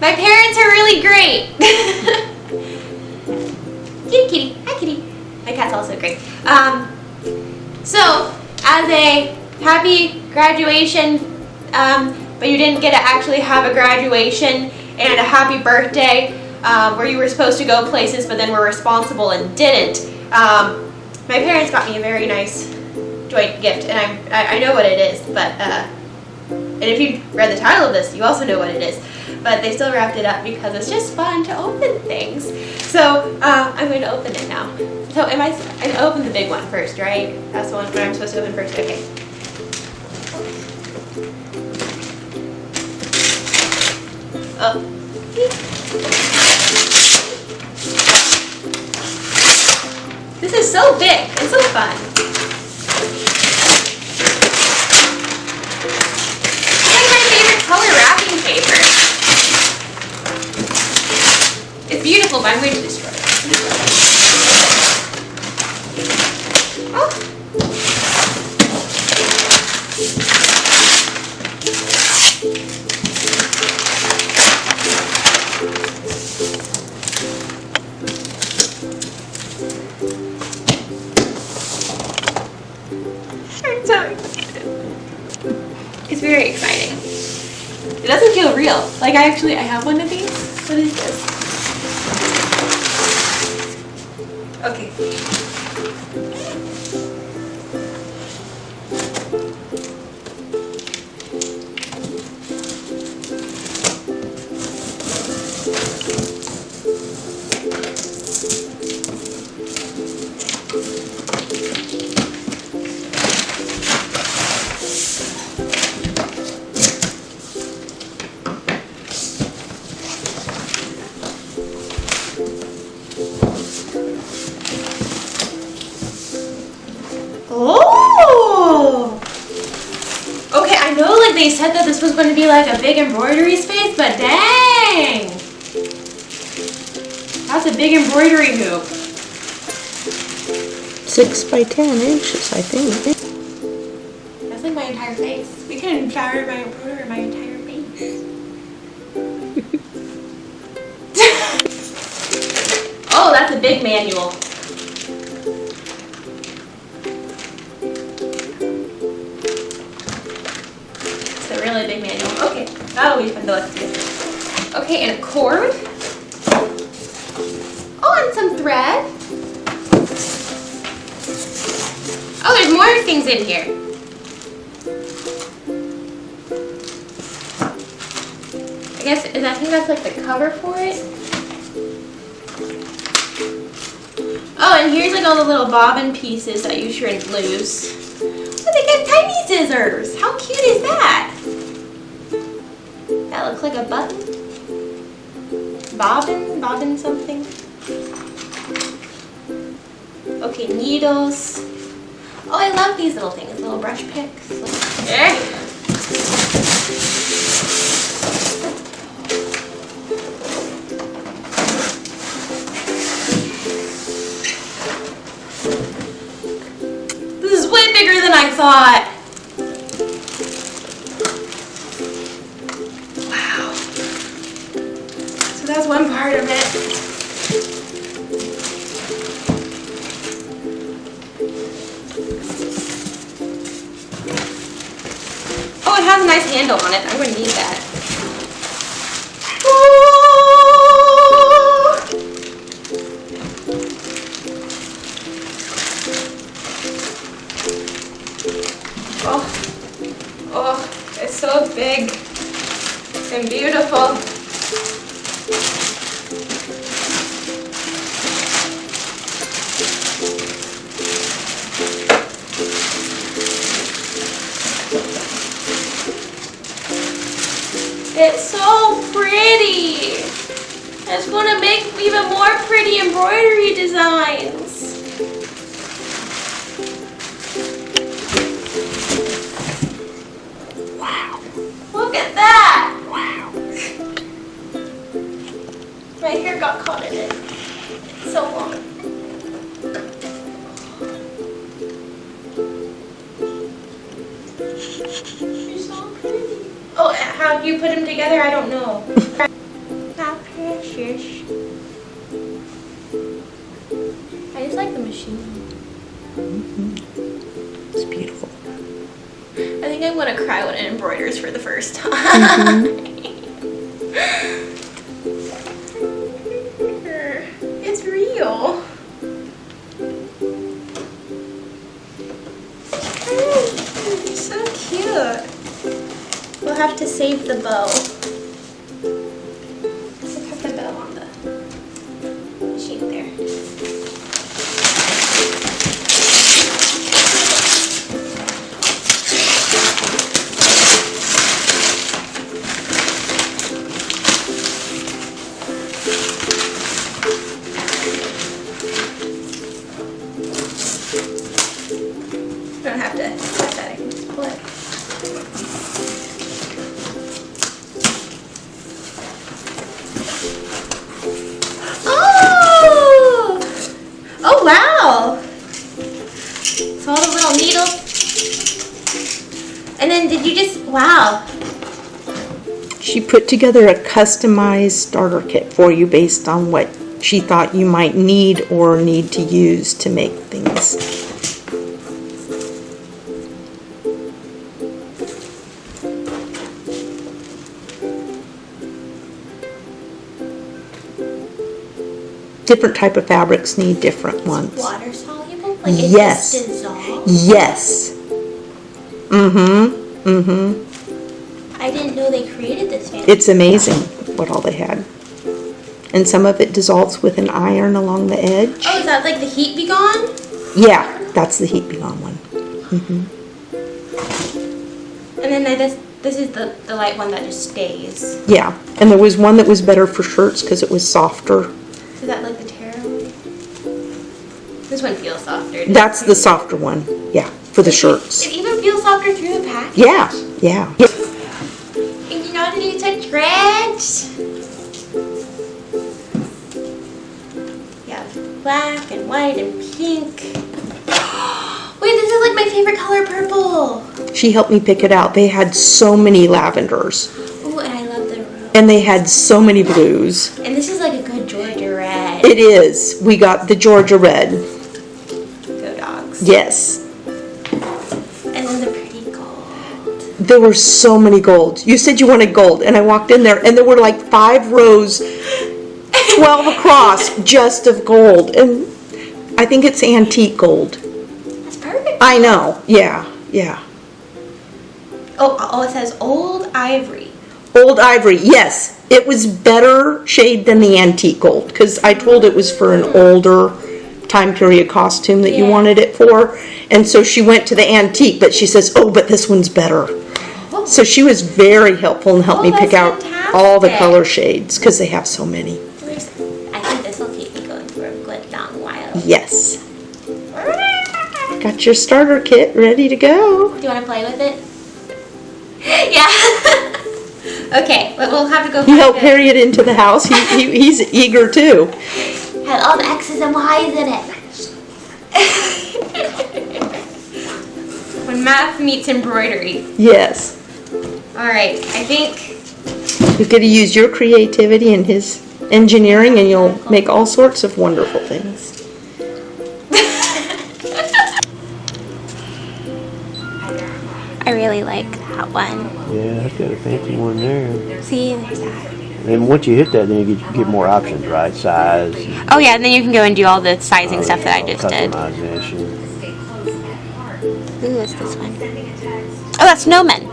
My parents are really great. Cute kitty. Hi, kitty. My cat's also great. So, as a happy graduation, but you didn't get to actually have a graduation, and a happy birthday, where you were supposed to go places but then were responsible and didn't. My parents got me a very nice joint gift, and I know what it is, but and if you read the title of this, you also know what it is. But they still wrapped it up because it's just fun to open things. So I'm going to open it now. So I open the big one first, right? That's the one that I'm supposed to open first. Okay. Oh. This is so big and so fun. It's like my favorite color wrapping paper. It's beautiful, but I'm going to destroy it. Oh. I'm so excited. It's very exciting. It doesn't feel real. Like I have one of these. What is this? Okay. Oh! Okay, I know like they said that this was going to be like a big embroidery space, but dang! That's a big embroidery hoop. 6 by 10 inches, I think. That's like my entire face. We can embroider my entire face. Oh, that's a big manual. Really big manual. Okay, that'll be fun to look through. Okay, and a cord. Oh, and some thread. Oh, there's more things in here. I think that's like the cover for it. Oh, and here's like all the little bobbin pieces that you shrink loose. Oh, they got tiny scissors. How cute is that? That looks like a button. Bobbin something. Okay, needles. Oh, I love these little things, little brush picks. Yeah. This is way bigger than I thought. That's one part of it. Oh, it has a nice handle on it. I'm going to need that. Oh, it's so big and beautiful. It's so pretty. It's going to make even more pretty embroidery designs. Wow. Look at that. Wow. My hair got caught in it. It's so long. You're so pretty. Oh, how do you put them together? I don't know. shush. I just like the machine. It's beautiful. I think I'm gonna cry when it embroiders for the first time. It's real. So cute. We'll have to save the bow. We'll put the bow on the machine there. Don't have to cut that, I can just pull it. Oh! Oh wow! So all the little needles. And then did you just, wow. She put together a customized starter kit for you based on what she thought you might need or need to use to make things. Different type of fabrics need different ones. Water soluble? Like it Yes. just dissolves? Yes. I didn't know they created this fancy. It's amazing what all they had. And some of it dissolves with an iron along the edge. Oh, is that like the heat be gone? Yeah, that's the heat be gone one. And then this is the light one that just stays. Yeah, and there was one that was better for shirts because it was softer. Is that like the tarot one? This one feels softer. That's the softer one, yeah, for the shirts. It even feels softer through the package. Yeah, yeah. And you know how to do such threads? Yeah, black and white and pink. Wait, this is like my favorite color, purple. She helped me pick it out. They had so many lavenders. Ooh, and I love the rose. And they had so many blues. And this is like a good Georgia red. It is. We got the Georgia red. Go dogs. Yes. And then the pretty gold. There were so many gold. You said you wanted gold, and I walked in there, and there were like 5 rows, 12 across, just of gold. And I think it's antique gold. That's perfect. I know. Yeah, yeah. Oh, it says old ivory. Old ivory, yes. It was better shade than the antique gold, because I told it was for an older time period costume that you wanted it for. And so she went to the antique, but she says, oh, but this one's better. Oh. So she was very helpful and helped me pick out fantastic. all the color shades, because they have so many. I think this will keep me going for a good long while. Yes. Got your starter kit ready to go. Do you want to play with it? Yeah. Okay, but we'll have to go. He helped carry it into the house. He's eager too. Had all the X's and Y's in it. When math meets embroidery. Yes. All right, I think. You get to use your creativity and his engineering, and you'll make all sorts of wonderful things. I really like that one. Yeah, that's got a fancy one there. See, there's that. And once you hit that, then you get more options, right? Size. Oh yeah, and then you can go and do all the sizing stuff that I just did. Customization. Ooh, what's this one? Oh, that's snowmen.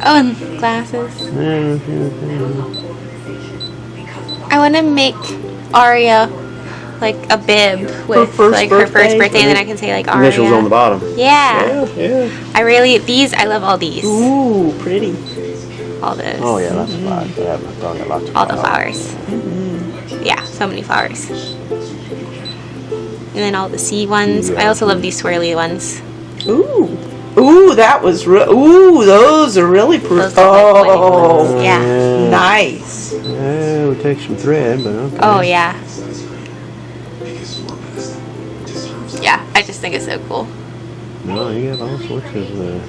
Oh, and glasses. I want to make Aria like a bib with like her first birthday, and then I can say like Aria. Initials on the bottom. Yeah. Yeah. I love all these. Ooh, pretty. All this. Oh yeah, lots of flowers. They have probably got lots of All the flowers. Yeah, so many flowers. And then all the sea ones. I also love these swirly ones. Ooh. Ooh, that was ooh, those are really pretty. Those are like wedding Oh, ones. Yeah. nice. Yeah, it would take some thread, but okay. Oh yeah. Yeah, I just think it's so cool. No, you have all sorts of.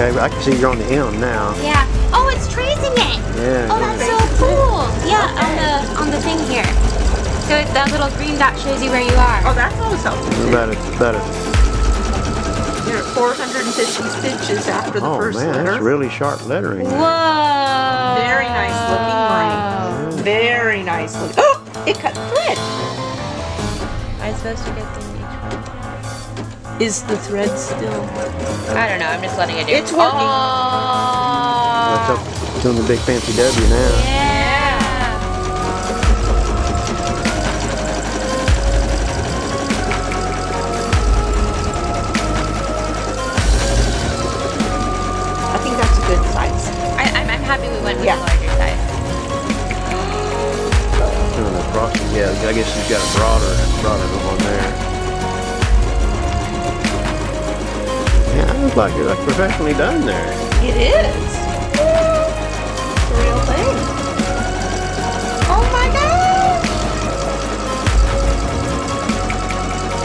Okay, but I can see you're on the M now. Yeah. Oh, it's tracing it. Yeah. Oh, that's so cool. Yeah, on the thing here. So that little green dot shows you where you are. Oh, that's always helpful. About a, You're at 450 stitches after the oh first man, letter. that's really sharp lettering. Whoa. Very nice looking line. Very nice looking. Oh, it cut thread. I'm supposed to get through each one. Is the thread still? I don't know. I'm just letting it do. It's working. What's up? Doing the big fancy W now. Yeah. I think that's a good size. I'm happy we went with Yeah. the larger size. Doing the frosting. Yeah, I guess you've got a broader one there. Yeah, that looks like you're like professionally done there. It is. It's a real thing. Oh my gosh!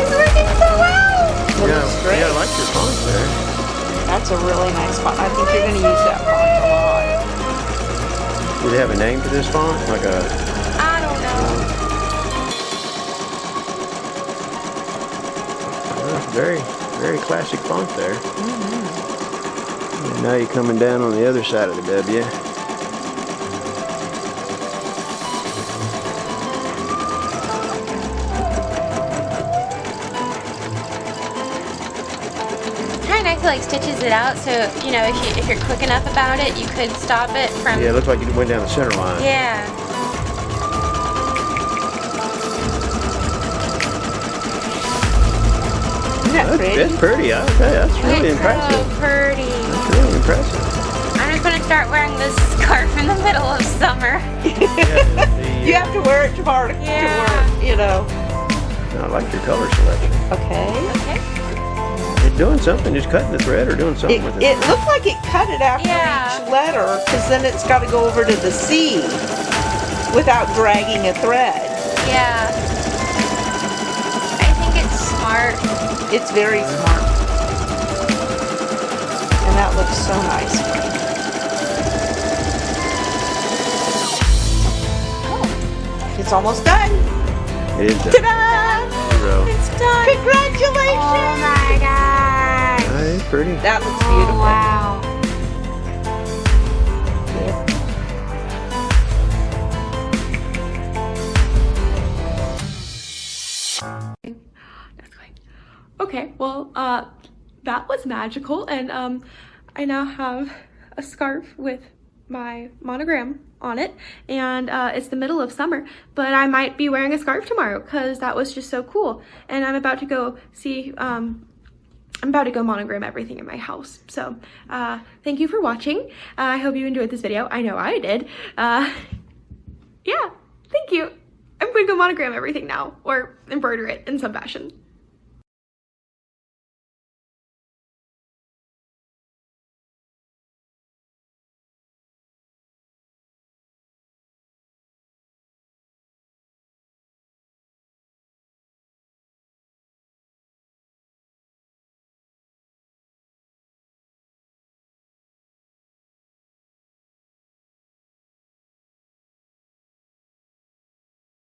It's working so well. Yeah, I like your font there. That's a really nice font. I think you're going to use that font a lot. Does it have a name to this font? Like a... I don't know. That's very, very classic font there. And now you're coming down on the other side of the W. Kind of nice, like stitches it out, so you know if you're quick enough about it, you could stop it from. Yeah, it looks like you went down the center line. Yeah. Isn't that pretty? That's pretty. Okay, that's really It's impressive. so pretty. That's really impressive. I'm just gonna start wearing this scarf in the middle of summer. You have to wear it tomorrow to work, you know. I like your color selection. Okay. Okay. It's doing something, just cutting the thread or doing something with it. It looked like it cut it after Yeah. each letter, because then it's got to go over to the C without dragging a thread. Yeah. I think it's smart. It's very smart. And that looks so nice. It's almost done. It is done. Ta-da! Zero. It's done. Congratulations! Oh my god. That is pretty. That looks beautiful. Wow. That's great. Okay, well, that was magical, and I now have a scarf with my monogram on it, and it's the middle of summer, but I might be wearing a scarf tomorrow because that was just so cool. And I'm about to go see, I'm about to go monogram everything in my house. So thank you for watching. I hope you enjoyed this video. I know I did. Yeah, thank you. I'm going to go monogram everything now, or embroider it in some fashion.